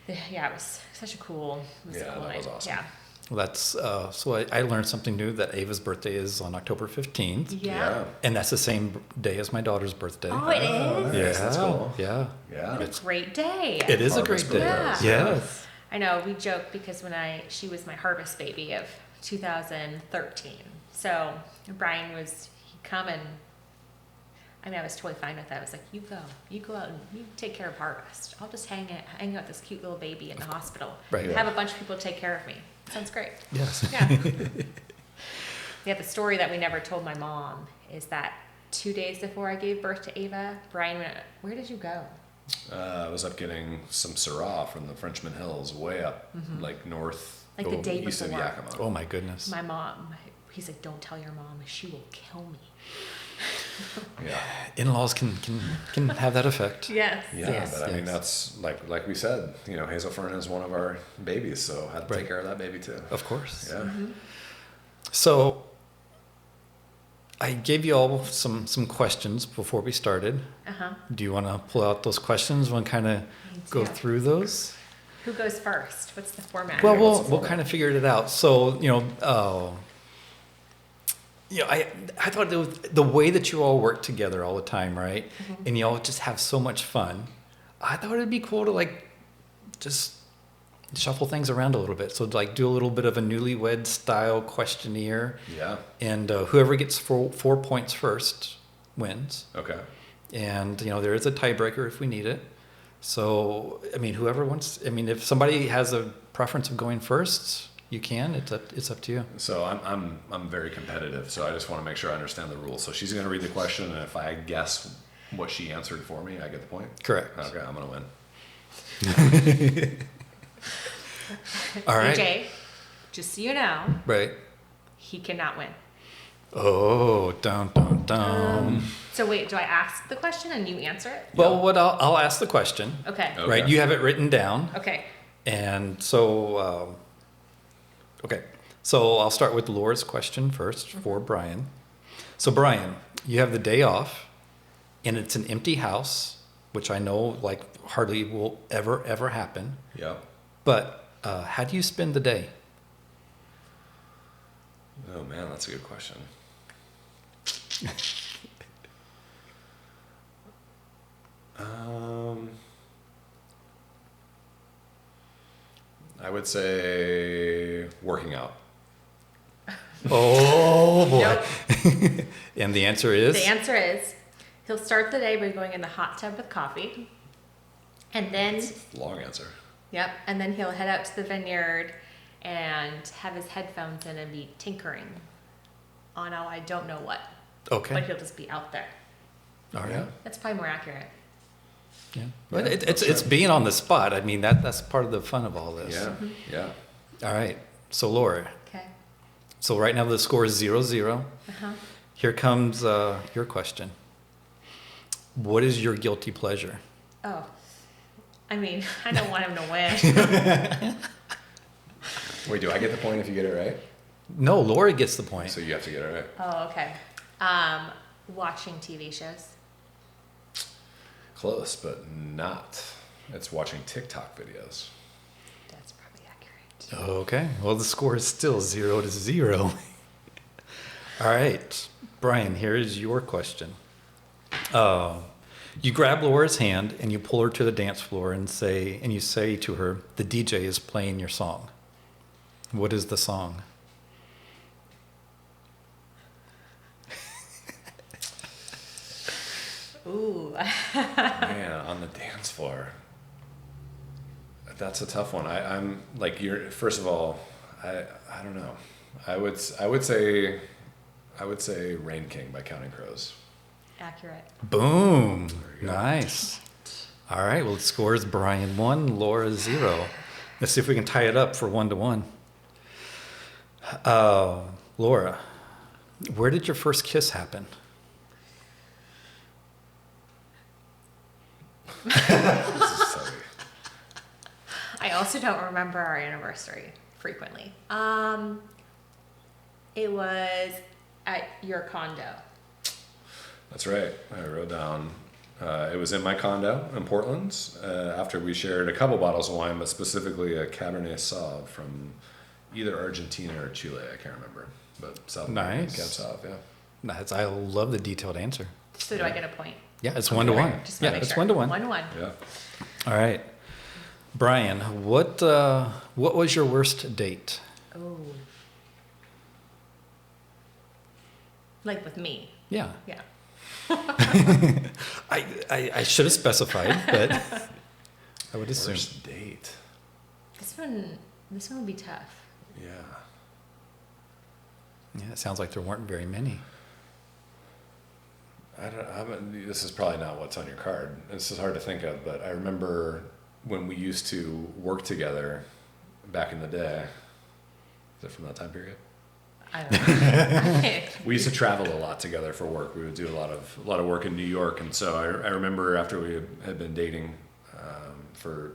it was such a cool. That was awesome. Yeah. Well, that's so I learned something new, that Ava's birthday is on October 15th. Yeah. And that's the same day as my daughter's birthday. Oh, it is? Yeah. That's cool. Yeah. What a great day. It is a great day. Yeah. Yes. I know, we joke because she was my harvest baby of 2013. So Brian he'd come, and I mean, I was totally fine with that. I was like, you go out and you take care of harvest. I'll just hang out with this cute little baby in the hospital. Right. Have a bunch of people take care of me. Sounds great. Yes. Yeah. Yeah, the story that we never told my mom is that 2 days before I gave birth to Ava, Brian went, "Where did you go?" I was up getting some Syrah from the Frenchman Hills, way up, like north, Like the day east of before. Yakima. Oh my goodness. My mom, he's like, "Don't tell your mom, she will kill me." Yeah. In-laws can have that effect. Yes. Yeah, yes. but I mean, that's like we said, HazelFern is one of our babies, so I had to take care of that baby too. Of course. Yeah. So I gave you all some questions before we started. Do you want to pull out those questions? Want to kind of go through those? Who goes first? What's the format? Well, we'll kind of figure it out. So, I thought it was the way that you all work together all the time, right? Mm-hmm. And you all just have so much fun. I thought it'd be cool to like just shuffle things around a little bit. So like do a little bit of a newlywed style questionnaire. Yeah. And whoever gets 4 points first wins. Okay. And there is a tiebreaker if we need it. So I mean, whoever wants. I mean, if somebody has a preference of going first, you can. It's up to you. So I'm very competitive. So I just want to make sure I understand the rules. So she's going to read the question, and if I guess what she answered for me, I get the point. Correct. Okay, I'm going to win. All right. AJ, just so you know, Right. he cannot win. Oh, dum dum dum. So wait, do I ask the question and you answer it? Well, I'll ask the question. Okay. Okay. Right. You have it written down, Okay. and so okay. So I'll start with Laura's question first for Bryan. So Bryan, you have the day off, and it's an empty house, which I know like hardly will ever happen. Yeah. But how do you spend the day? Oh man, that's a good question. I would say working out. Oh boy! Nope. And the answer is The answer is he'll start the day by going in the hot tub with coffee. And then, Long answer. yep, and then he'll head out to the vineyard and have his headphones in and be tinkering on I don't know what. okay. But he'll just be out there. All right. Yeah. That's probably more accurate. Yeah. But Yeah, it's that's right. being on the spot. I mean that's part of the fun of all this. Yeah. Yeah. All right. So Laura. Okay. So right now the score is 0-0. Uh-huh. Here comes your question. What is your guilty pleasure? Oh. I mean, I don't want him to win. Wait, do I get the point if you get it right? No, Laura gets the point. So you have to get it right. Oh, okay. Watching TV shows. Close, but not. It's watching TikTok videos. That's probably accurate. Okay. Well, the score is still 0-0. All right. Bryan, here is your question. You grab Laura's hand and you pull her to the dance floor and you say to her, the DJ is playing your song. What is the song? Ooh. Man, on the dance floor. That's a tough one. I'm like first of all, I don't know. I would say Rain King by Counting Crows. Accurate. Boom. you go. Nice. All right. Well, the score is Bryan 1, Laura 0. Let's see if we can tie it up for 1-1. Laura, where did your first kiss happen? This is silly. I also don't remember our anniversary frequently. It was at your condo. That's right. I wrote down. It was in my condo in Portland after we shared a couple bottles of wine, but specifically a Cabernet Sauv from either Argentina or Chile. I can't remember, but South American Nice. Cab Sauv. Yeah. I love the detailed answer. So do I get a point? Yeah, it's 1-1. Just Yeah, wanna make it's sure. 1-1. 1-1. Yeah. All right. Bryan, what was your worst date? Oh. Like with me. Yeah. Yeah. I should have specified, but I would assume. First date. This one would be tough. Yeah. Yeah, it sounds like there weren't very many. This is probably not what's on your card. This is hard to think of, but I remember when we used to work together back in the day. Is it from that time period? I don't know. We used to travel a lot together for work. We would do a lot of work in New York, and so I remember after we had been dating for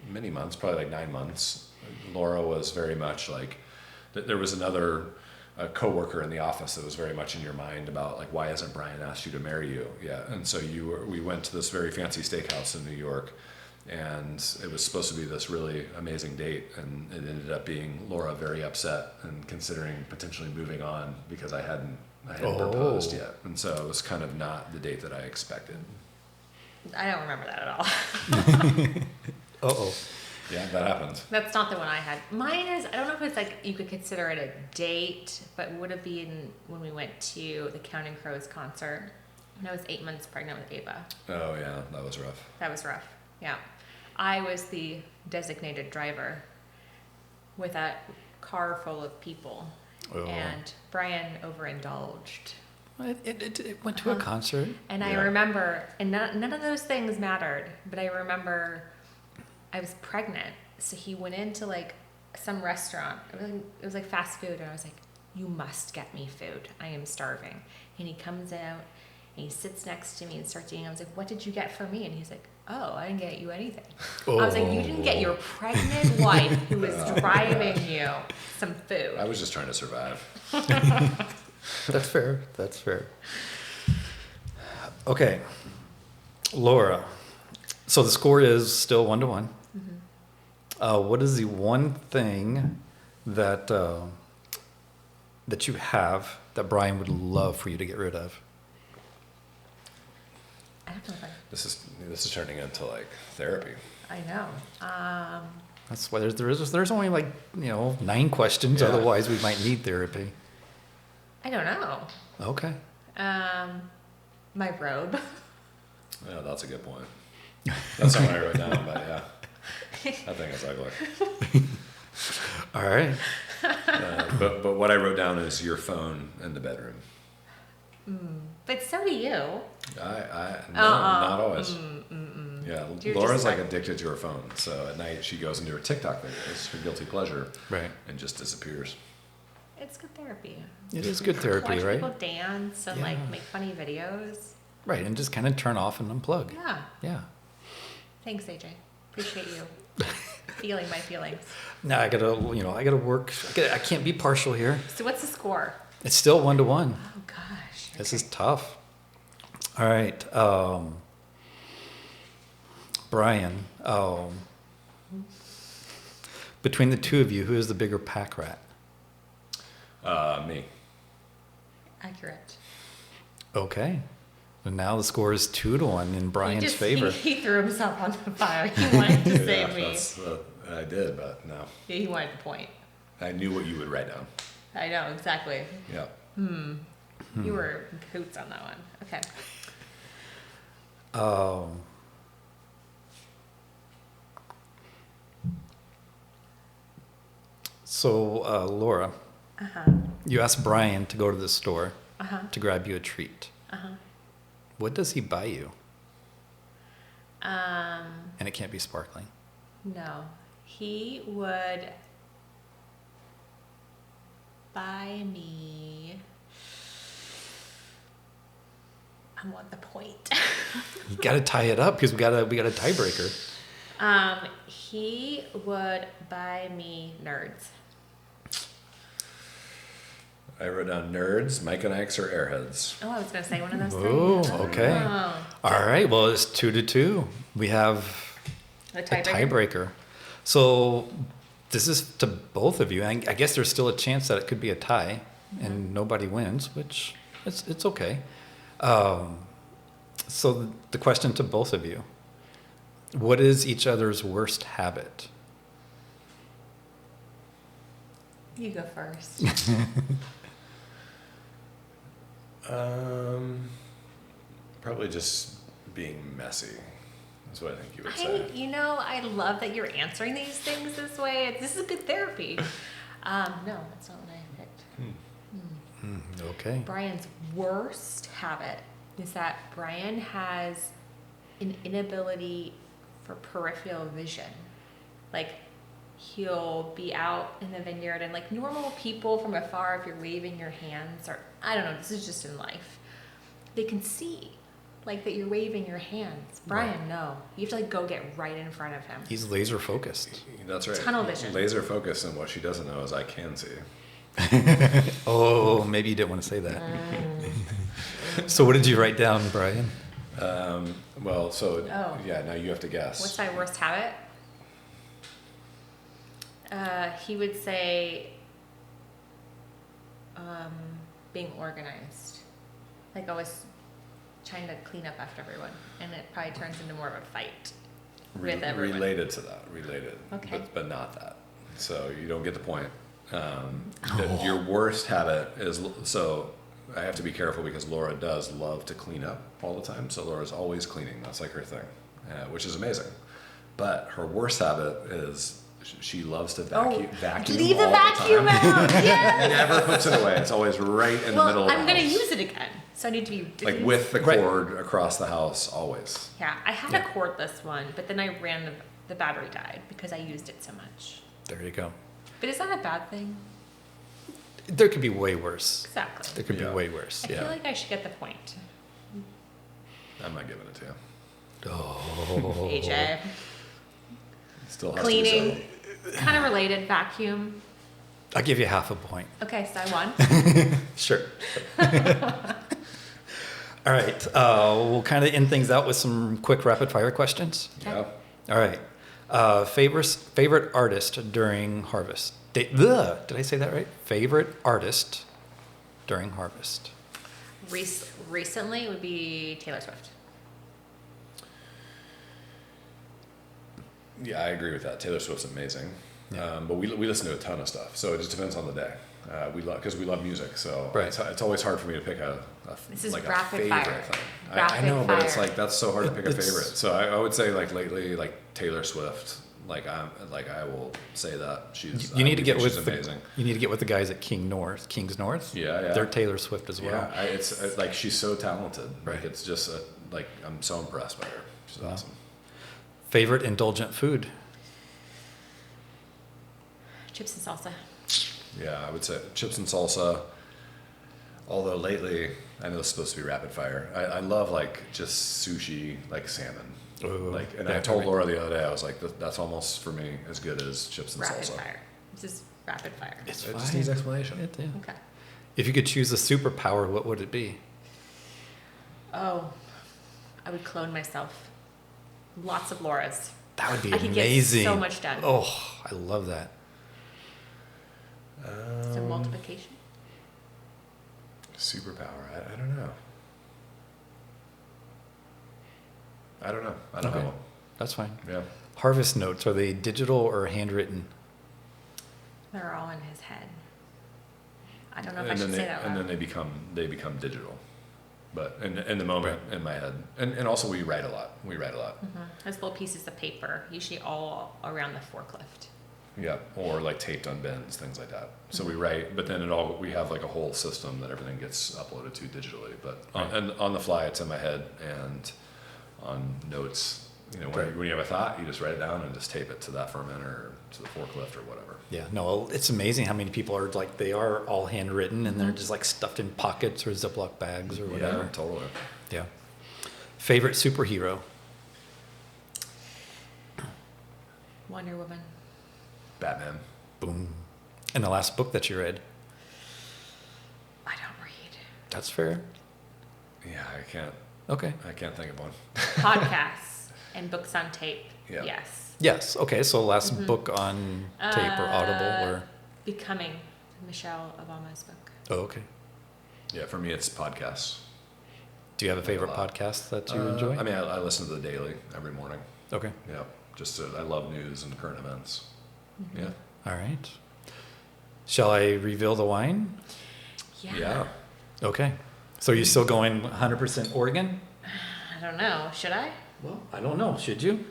many months, probably like 9 months. Laura was very much like there was another coworker in the office that was very much in your mind about like, why hasn't Bryan asked you to marry you? Yeah, and so we went to this very fancy steakhouse in New York, And it was supposed to be this really amazing date, and it ended up being Laura very upset and considering potentially moving on because I hadn't proposed yet, and so it was kind of not the date that I expected. I don't remember that at all. Uh-oh. Yeah, that happened. That's not the one I had. Mine is, I don't know if it's like you could consider it a date, but would have been when we went to the Counting Crows concert. When I was 8 months pregnant with Ava. Oh yeah, that was rough. That was rough. Yeah. I was the designated driver with a car full of people. Oh. And Bryan overindulged. It went to a concert. And I remember, and none of those things mattered, but I remember I was pregnant. So he went into like some restaurant. It was like fast food. And I was like, you must get me food. I am starving. And he comes out and he sits next to me and starts eating. I was like, what did you get for me? And he's like, oh, I didn't get you anything. Oh. I was like, you didn't get your pregnant wife who was driving you some food. I was just trying to survive. That's fair. That's fair. Okay. Laura. So the score is still 1-1. What is the one thing that that you have that Bryan would love for you to get rid of? I don't know if This is turning into like therapy. I know. That's why there's only like 9 questions. Yeah. Otherwise, we might need therapy. I don't know. Okay. My robe. Yeah, that's a good point. That's not what I wrote down, but yeah, I think it's ugly. All right. But what I wrote down is your phone in the bedroom. But so do you. Not always. Yeah, You're Laura's just like addicted to her phone, so at night she goes into her TikTok videos, her guilty pleasure, Right. and just disappears. It's good therapy. It is good therapy, Watch right? people dance and Yeah. make funny videos. Right, and just kind of turn off and unplug. Yeah. Yeah. Thanks, AJ. Appreciate you feeling my feelings. Now I gotta work. I can't be partial here. So what's the score? It's still 1-1. Oh gosh. This is tough. All right, Bryan. Between the two of you, who is the bigger pack rat? Me. Accurate. Okay. And now the score is 2-1 in Bryan's favor. He threw himself on the fire. He wanted to Yeah, save me. that's, I did, but no. Yeah, he wanted the point. I knew what you would write down. I know, exactly. Yeah. You were in cahoots on that one. Okay. So, Laura, you asked Bryan to go to the store to grab you a treat. What does he buy you? And it can't be sparkling. No. He would buy me. I want the point. You got to tie it up because we got a tiebreaker. He would buy me Nerds. I wrote down nerds, Mike and Ike's, or Airheads. Oh, I was gonna say one of those Oh, things. okay. Oh. All right. Well, it's 2-2. We have A a tiebreaker. tiebreaker. So this is to both of you. I guess there's still a chance that it could be a tie and nobody wins, which it's okay. So the question to both of you: what is each other's worst habit? You go first. Probably just being messy. That's what I think you would say. I love that you're answering these things this way. This is good therapy. No, that's not what I picked. Okay. Bryan's worst habit is that Bryan has an inability for peripheral vision. Like, he'll be out in the vineyard and like normal people from afar, if you're waving your hands, or I don't know, this is just in life, they can see like that you're waving your hands. Bryan, no. You have to like go get right in front of him. He's laser focused. That's right. Tunnel vision. Laser focus, and what she doesn't know is I can see. Oh, maybe you didn't want to say that. So what did you write down, Bryan? Well, so Oh. yeah, now you have to guess. What's my worst habit? He would say, being organized. Like always trying to clean up after everyone. And it probably turns into more of a fight with everyone. Related to that, related. Okay. But not that. So you don't get the point. Your worst habit is, so I have to be careful because Laura does love to clean up all the time. So Laura's always cleaning. That's like her thing, which is amazing. But her worst habit is she loves to vacuum Leave the all vacuum the time. out. Yes. Never puts it away. It's always right in the middle of the I'm going to house. use it again. So I need to be... Like with the cord across the house, always. Yeah, I had a cordless one, but then I ran the battery died because I used it so much. There you go. But is that a bad thing? There could be way worse. Exactly. There could be Yeah. way worse. I feel like I should get the point. I'm not giving it to you. Oh. AJ. Still has Cleaning. to be Kind of related, vacuum. I'll give you half a point. Okay, so I won. Sure. All right. We'll kind of end things out with some quick rapid fire questions. Yeah. All right. Favorite artist during harvest? Did I say that right? Favorite artist during harvest? Recently, it would be Taylor Swift. Yeah, I agree with that. Taylor Swift's amazing. Yeah. But we listen to a ton of stuff, so it just depends on the day. We love music, so Right. it's always hard for me to pick a This is like a rapid favorite fire. thing. I Rapid know, but it's fire. like that's so hard to pick a It's- favorite. So I would say like lately, like Taylor Swift. I will say that she's. You need to get she's with amazing. you need to get with the guys at King's North. Yeah, yeah. They're Taylor Swift as well. Yeah, it's like she's so talented. Right. Like it's just like I'm so impressed by her. She's Wow. awesome. Favorite indulgent food? Chips and salsa. Yeah, I would say chips and salsa. Although lately, I know it's supposed to be rapid fire. I love like just sushi, like salmon. Ooh, And yeah, I told right. Laura the other day, I was like, that's almost for me as good as chips and Rapid salsa. fire. This is rapid fire. It's It fine. just needs explanation. Yeah. Okay. If you could choose a superpower, what would it be? Oh, I would clone myself. Lots of Laura's. That would be I could amazing. get so much done. Oh, I love that. So multiplication. Superpower. I don't know. I don't know. Okay. That's fine. Yeah. Harvest notes, are they digital or handwritten? They're all in his head. I don't know if I And should then say that and loud. then they become digital. But in the moment in my head, and also we write a lot. Those little pieces of paper, usually all around the forklift. Yeah, or like taped on bins, things like that. So Mm-hmm. we write, but then we have like a whole system that everything gets uploaded to digitally. But on the fly, it's in my head, and on notes, when you have a thought, you just write it down and just tape it to that fermenter or to the forklift or whatever. Yeah, no, it's amazing how many people are like, they are all handwritten and they're Mm-hmm. just like stuffed in pockets or Ziploc bags or whatever. Yeah, totally. Yeah. Favorite superhero? Wonder Woman. Batman. Boom. And the last book that you read? I don't read. That's fair. Yeah, Okay. I can't think of one. Podcasts and books on tape. Yeah. Yes. Yes. Okay. So last Mm-hmm. book on tape or Audible or? Becoming. Michelle Obama's book. Oh, okay. Yeah, for me, it's podcasts. Do you have a favorite A lot. podcast that you enjoy? I mean, I listen to the Daily every morning. Okay. Yeah, I love news and current events. Mm-hmm. Yeah. All right. Shall I reveal the wine? Yeah. Okay. So you're still going 100% Oregon? I don't know. Should I? Well, I don't know. Should you?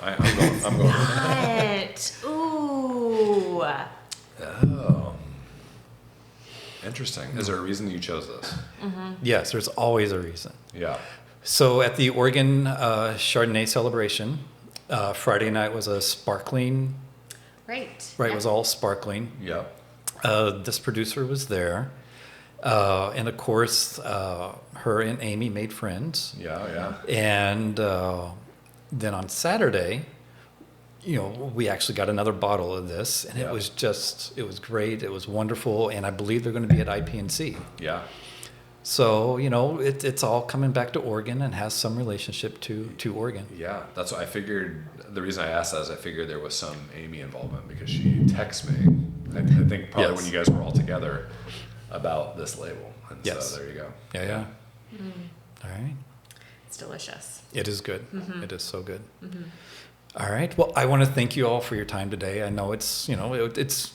I'm going. What? Ooh. Oh. Interesting. Is there a reason you chose this? Yes, there's always a reason. Yeah. So at the Oregon Chardonnay celebration, Friday night was a sparkling, Right. right? Yep. It was all sparkling. Yeah. This producer was there. And of course, her and Amy made friends. Yeah. Yeah. And then on Saturday, we actually got another bottle of this, and Yeah. it was great. It was wonderful, and I believe they're going to be at IPNC. Yeah. So, it's all coming back to Oregon and has some relationship to Oregon. Yeah, that's what I figured. The reason I asked that is I figured there was some Amy involvement because she texted me. I think probably Yes. when you guys were all together about this label. And Yes. so there you go. Yeah. All right. It's delicious. It is good. It is so good. All right. Well, I want to thank you all for your time today. I know it's, it's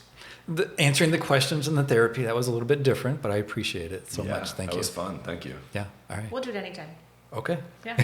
answering the questions and the therapy. That was a little bit different, but I appreciate it so much. Thank you. That was fun. Thank you. Yeah. All right. We'll do it anytime. Okay. Yeah.